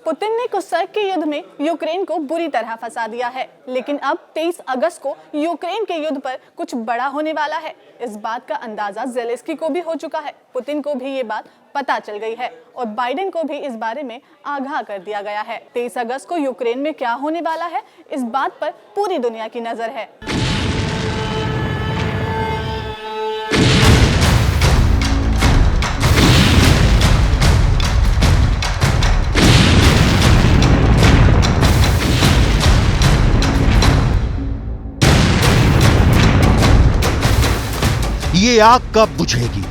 Putin ने Kursk के युद्ध में यूक्रेन को बुरी तरह फंसा दिया है, लेकिन अब 23 अगस्त को यूक्रेन के युद्ध पर कुछ बड़ा होने वाला है। इस बात का अंदाजा ज़ेलेंस्की को भी हो चुका है। पुतिन को भी ये बात पता चल गई है और बाइडेन को भी इस बारे में आगाह कर दिया गया है। 23 अगस्त को यूक्रेन में क्या होने वाला है, इस बात पर पूरी दुनिया की नजर है। ये आग कब बुझेगी?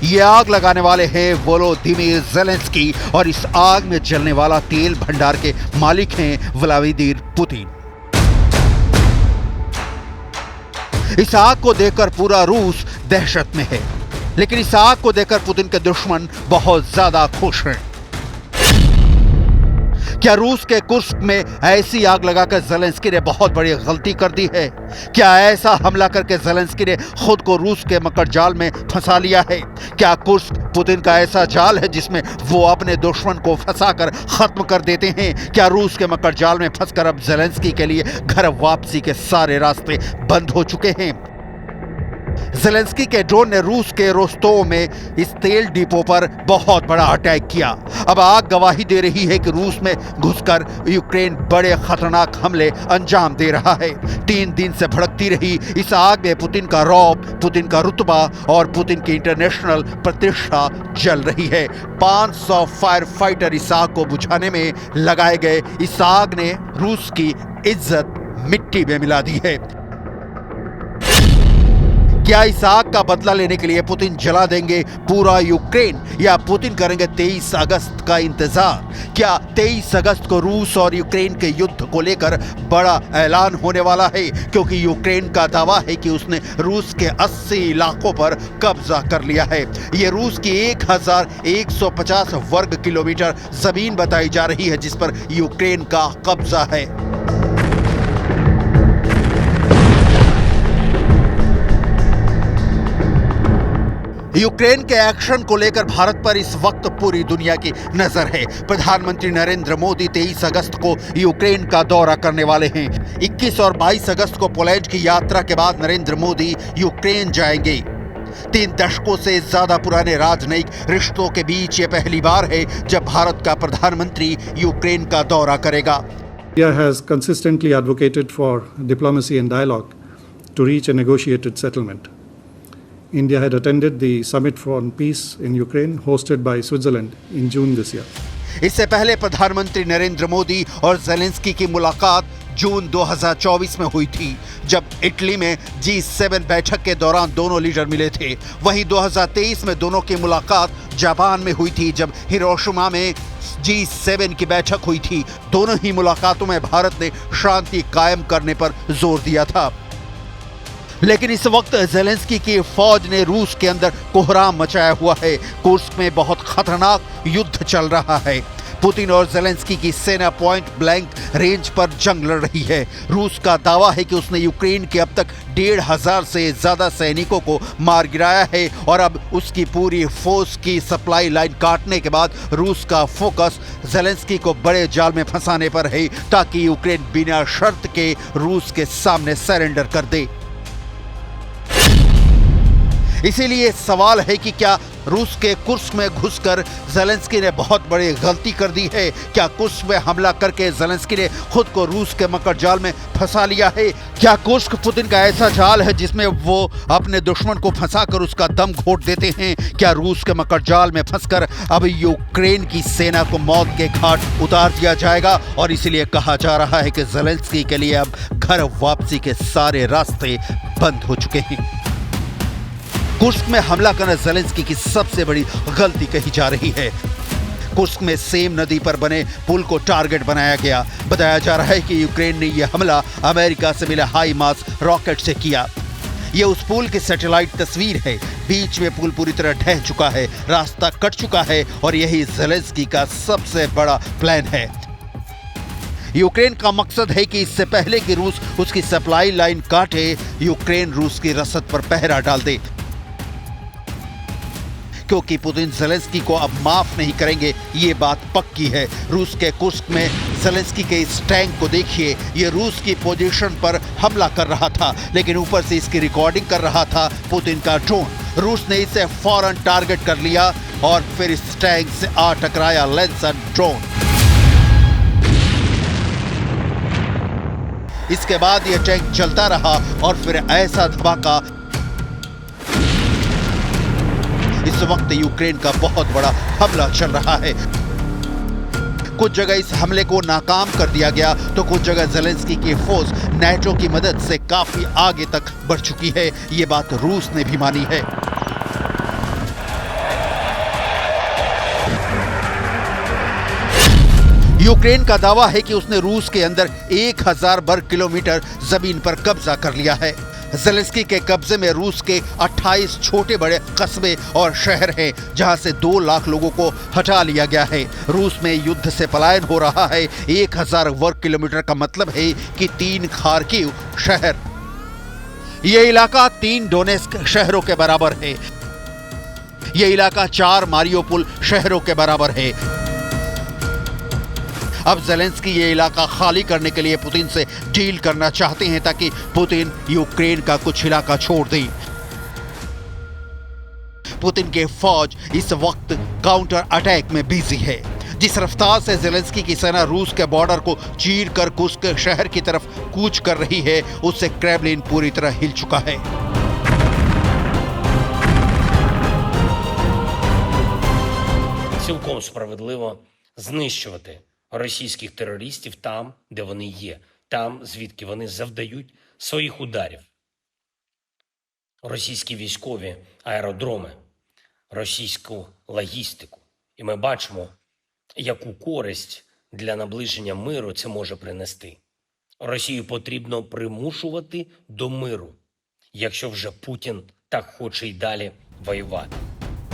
ये आग लगाने वाले हैं वोलोदिमीर ज़ेलेंस्की और इस आग में जलने वाला तेल भंडार के मालिक हैं व्लादिमीर पुतिन। इस आग को देखकर पूरा रूस दहशत में है, लेकिन इस आग को देखकर पुतिन के दुश्मन बहुत ज्यादा खुश हैं। क्या रूस के कुर्स्क में ऐसी आग लगाकर ज़ेलेंस्की ने बहुत बड़ी गलती कर दी है? क्या ऐसा हमला करके ज़ेलेंस्की ने खुद को रूस के मकर जाल में फंसा लिया है? क्या कुर्स्क पुतिन का ऐसा जाल है जिसमें वो अपने दुश्मन को फंसाकर खत्म कर देते हैं? क्या रूस के मकर जाल में फंसकर अब ज़ेलेंस्की के लिए घर वापसी के सारे रास्ते बंद हो चुके हैं? ज़ेलेंस्की के ड्रोन ने रूस के रोस्तोव में इस तेल डिपो पर बहुत बड़ा अटैक किया। अब आग गवाही दे रही है कि रूस में घुसकर यूक्रेन बड़े खतरनाक हमले अंजाम दे रहा है। 3 दिन से भड़कती रही इस आग में पुतिन का रौब, पुतिन का रुतबा और पुतिन की इंटरनेशनल प्रतिष्ठा जल रही है। 500 फायर फाइटर इस आग को बुझाने में लगाए गए। इस आग ने रूस की इज्जत मिट्टी में मिला दी है। क्या इस आग का बदला लेने के लिए पुतिन जला देंगे पूरा यूक्रेन या पुतिन करेंगे 23 अगस्त का इंतजार? क्या 23 अगस्त को रूस और यूक्रेन के युद्ध को लेकर बड़ा ऐलान होने वाला है? क्योंकि यूक्रेन का दावा है कि उसने रूस के 80 इलाकों पर कब्जा कर लिया है। ये रूस की 1150 वर्ग किलोमीटर जमीन बताई जा रही है जिस पर यूक्रेन का कब्जा है। यूक्रेन के एक्शन को लेकर भारत पर इस वक्त पूरी दुनिया की नजर है। प्रधानमंत्री नरेंद्र मोदी 23 अगस्त को यूक्रेन का दौरा करने वाले हैं। 21 और 22 अगस्त को पोलैंड की यात्रा के बाद नरेंद्र मोदी यूक्रेन जाएंगे। 3 दशकों से ज्यादा पुराने राजनयिक रिश्तों के बीच ये पहली बार है जब भारत का प्रधानमंत्री यूक्रेन का दौरा करेगा। India has consistently advocated for diplomacy and dialogue to reach a negotiated settlement. India had attended the Summit on Peace in Ukraine hosted by Switzerland in June this year. इससे पहले प्रधानमंत्री नरेंद्र मोदी और ज़ेलेंस्की की मुलाकात जून 2024 में हुई थी, जब इटली में G7 बैठक के दौरान दोनों लीडर मिले थे। वहीं 2023 में दोनों की मुलाकात जापान में हुई थी, जब हिरोशिमा में G7 की बैठक हुई थी। दोनों ही मुलाकातों में भारत ने शांति कायम करने पर जोर दिया था। लेकिन इस वक्त ज़ेलेंस्की की फौज ने रूस के अंदर कोहराम मचाया हुआ है। कुर्स्क में बहुत खतरनाक युद्ध चल रहा है। पुतिन और ज़ेलेंस्की की सेना पॉइंट ब्लैंक रेंज पर जंग लड़ रही है। रूस का दावा है कि उसने यूक्रेन के अब तक 1500 से ज्यादा सैनिकों को मार गिराया है और अब उसकी पूरी फौज की सप्लाई लाइन काटने के बाद रूस का फोकस ज़ेलेंस्की को बड़े जाल में फंसाने पर है, ताकि यूक्रेन बिना शर्त के रूस के सामने सरेंडर कर दे। इसीलिए सवाल है कि क्या रूस के कुर्स्क में घुसकर ज़ेलेंस्की ने बहुत बड़ी गलती कर दी है? क्या कुर्स्क में हमला करके ज़ेलेंस्की ने खुद को रूस के मकर जाल में फंसा लिया है? क्या कुर्स्क पुतिन का ऐसा जाल है जिसमें वो अपने दुश्मन को फंसाकर उसका दम घोट देते हैं? क्या रूस के मकर जाल में फंसकर अब यूक्रेन की सेना को मौत के घाट उतार दिया जाएगा? और इसीलिए कहा जा रहा है कि ज़ेलेंस्की के लिए अब घर वापसी के सारे रास्ते बंद हो चुके हैं। कुर्स्क में हमला करना ज़ेलेंस्की की सबसे बड़ी गलती कही जा रही है। कुर्स्क में सेम नदी पर बने पुल को टारगेट बनाया गया। बताया जा रहा है कि यूक्रेन ने यह हमला अमेरिका से मिले हाई मास रॉकेट से किया। यह उस पुल की सैटेलाइट तस्वीर है। बीच में पुल पूरी तरह ढह चुका है, रास्ता कट चुका है और यही ज़ेलेंस्की का सबसे बड़ा प्लान है। यूक्रेन का मकसद है कि इससे पहले कि रूस उसकी सप्लाई लाइन काटे, यूक्रेन रूस की रसद पर पहरा डाल दे, क्योंकि पुतिन ज़ेलेंस्की को अब माफ नहीं करेंगे, ये बात पक्की है। रूस के कुर्स्क में ज़ेलेंस्की के इस टैंक को देखिए, ये रूस की पोजीशन पर हमला कर रहा था, लेकिन ऊपर से इसकी रिकॉर्डिंग कर रहा था पुतिन का ड्रोन। रूस ने इसे फौरन टारगेट कर लिया और फिर इस टैंक से आ टकराया लेंसर ड्रोन। इसके बाद यह टैंक चलता रहा और फिर ऐसा धमाका। इस वक्त यूक्रेन का बहुत बड़ा हमला चल रहा है। कुछ जगह इस हमले को नाकाम कर दिया गया तो कुछ जगह ज़ेलेंस्की की फौज नाटो की मदद से काफी आगे तक बढ़ चुकी है। ये बात रूस ने भी मानी है। यूक्रेन का दावा है कि उसने रूस के अंदर 1000 वर्ग किलोमीटर जमीन पर कब्जा कर लिया है। ज़ेलेंस्की के कब्जे में रूस के 28 छोटे बड़े कस्बे और शहर हैं, जहां से 2 लाख लोगों को हटा लिया गया है। रूस में युद्ध से पलायन हो रहा है। 1000 वर्ग किलोमीटर का मतलब है कि 3 खार्किव शहर। यह इलाका 3 डोनेस्क शहरों के बराबर है। यह इलाका 4 मारियोपोल शहरों के बराबर है। अब ज़ेलेंस्की ये इलाका खाली करने के लिए पुतिन से डील करना चाहते हैं ताकि पुतिन यूक्रेन का कुछ इलाका छोड़ दें। पुतिन के फौज इस वक्त काउंटर अटैक में बिजी है। जिस रफ्तार से ज़ेलेंस्की की सेना रूस के बॉर्डर को चीर कर कुर्स्क शहर की तरफ कूच कर रही है, उससे क्रेमलिन पूरी तरह हिल चुका है। Цілком справедливо знищувати російських терористів там, де вони є, там, звідки вони завдають своїх ударів. Російські військові аеродроми, російську логістику. І ми бачимо, яку користь для наближення миру це може принести. Росію потрібно примушувати до миру, якщо вже Путін так хоче й далі воювати.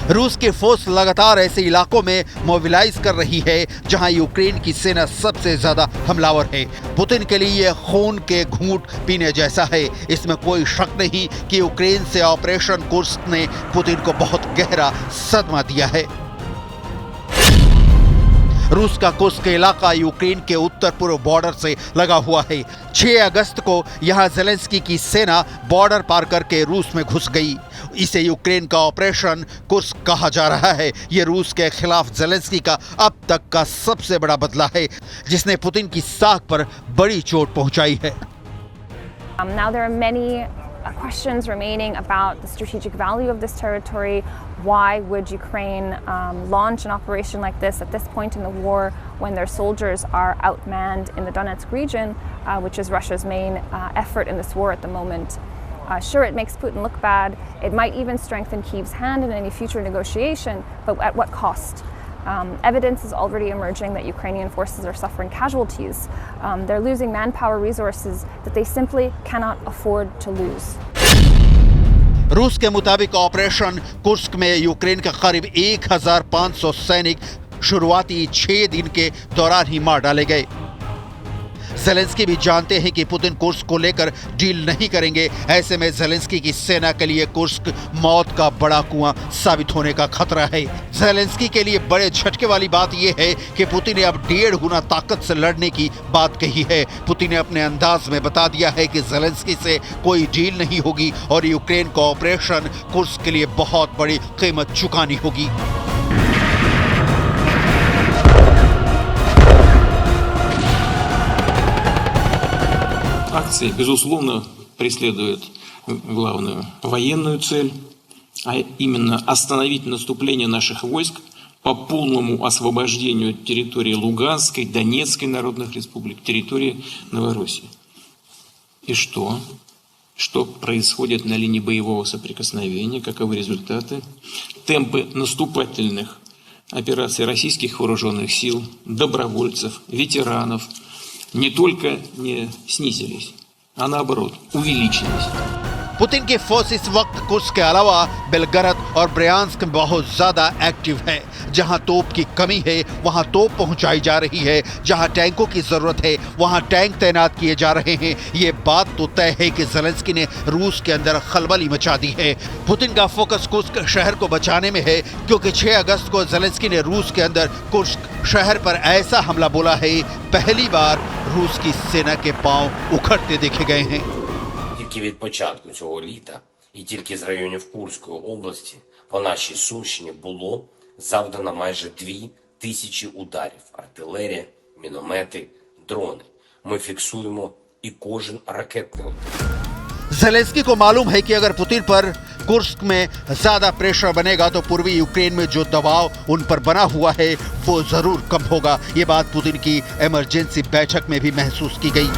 रूस की फोर्स लगातार ऐसे इलाकों में मोबिलाइज कर रही है जहां यूक्रेन की सेना सबसे ज्यादा हमलावर है। पुतिन के लिए यह खून के घूंट पीने जैसा है। इसमें कोई शक नहीं कि यूक्रेन से ऑपरेशन कुर्स्क ने पुतिन को बहुत गहरा सदमा दिया है। रूस का कुर्स्क इलाका यूक्रेन के उत्तर पूर्व बॉर्डर से लगा हुआ है। 6 अगस्त को यहां ज़ेलेंस्की की सेना बॉर्डर पार करके रूस में घुस गई। इसे यूक्रेन का ऑपरेशन कुर्स्क कहा जा रहा है। यह रूस के खिलाफ ज़ेलेंस्की का अब तक का सबसे बड़ा बदला है, जिसने पुतिन की साख पर बड़ी चोट पहुंचाई है। Now there are many questions remaining about the strategic value of this territory. Why would Ukraine launch an operation like this at this point in the war when their soldiers are outmanned in the Donetsk region, which is Russia's main effort in this war at the moment? Sure, it makes Putin look bad. It might even strengthen Kyiv's hand in any future negotiation, but at what cost? Evidence is already emerging that Ukrainian forces are suffering casualties. They're losing manpower resources that they simply cannot afford to lose. रूस के मुताबिक operation Kursk में Ukraine के करीब 1500 सैनिक शुरुआती 6 दिन के दौरान ही मार डाले गए। ज़ेलेंस्की भी जानते हैं कि पुतिन कुर्स्क को लेकर डील नहीं करेंगे। ऐसे में ज़ेलेंस्की की सेना के लिए कुर्स्क मौत का बड़ा कुआं साबित होने का खतरा है। ज़ेलेंस्की के लिए बड़े झटके वाली बात यह है कि पुतिन ने अब 1.5 गुना ताकत से लड़ने की बात कही है। पुतिन ने अपने अंदाज में बता दिया है कि ज़ेलेंस्की से कोई डील नहीं होगी और यूक्रेन को ऑपरेशन कुर्स्क के लिए बहुत बड़ी कीमत चुकानी होगी। Акции, безусловно, преследуют главную военную цель, а именно остановить наступление наших войск по полному освобождению территории Луганской, Донецкой народных республик, территории Новороссии. И что? Что происходит на линии боевого соприкосновения? Каковы результаты? Темпы наступательных операций российских вооруженных сил, добровольцев, ветеранов не только не снизились, а наоборот увеличились. पुतिन की फोर्स इस वक्त कुर्स्क के अलावा बेलगरद और ब्रयांस्क में बहुत ज्यादा एक्टिव है। जहां तोप की कमी है वहां तोप पहुंचाई जा रही है, जहां टैंकों की जरूरत है वहां टैंक तैनात किए जा रहे हैं। ये बात तो तय है कि ज़ेलेंस्की ने रूस के अंदर खलबली मचा दी है। पुतिन का फोकस कुर्स्क शहर को बचाने में है, क्योंकि 6 अगस्त को ज़ेलेंस्की ने रूस के अंदर कुर्स्क शहर पर ऐसा हमला बोला है, पहली बार रूस की सेना के पांव उखड़ते देखे गए हैं। Тільки від початку цього літа і тільки з районів Курської області по нашій Сумщині було завдано майже 2000 ударів. Артилерія, міномети, дрони. Ми фіксуємо і кожен ракетний удар. ज़ेलेंस्की को मालूम है कि अगर पुतिन पर कुर्स्क में ज्यादा प्रेशर बनेगा तो पूर्वी यूक्रेन में जो दबाव उन पर बना हुआ है वो जरूर कम होगा। ये बात पुतिन की इमरजेंसी बैठक में भी महसूस की गई।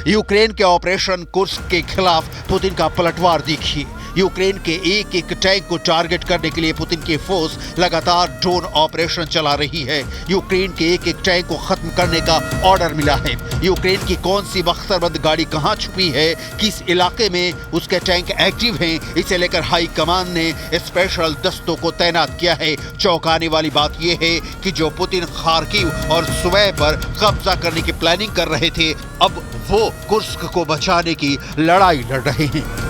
यूक्रेन के ऑपरेशन कुर्स्क के खिलाफ पुतिन का पलटवार देखिए। यूक्रेन के एक एक टैंक को टारगेट करने के लिए पुतिन की फोर्स लगातार ड्रोन ऑपरेशन चला रही है। यूक्रेन के एक एक टैंक को खत्म करने का ऑर्डर मिला है। यूक्रेन की कौन सी बख्तरबंद गाड़ी कहां छुपी है, किस इलाके में उसके टैंक एक्टिव हैं, इसे लेकर हाई कमान ने स्पेशल दस्तों को तैनात किया है। चौंकाने वाली बात यह है कि जो पुतिन खार्किव और सुवै पर कब्जा करने की प्लानिंग कर रहे थे, अब वो कुर्स्क को बचाने की लड़ाई लड़ रहे हैं।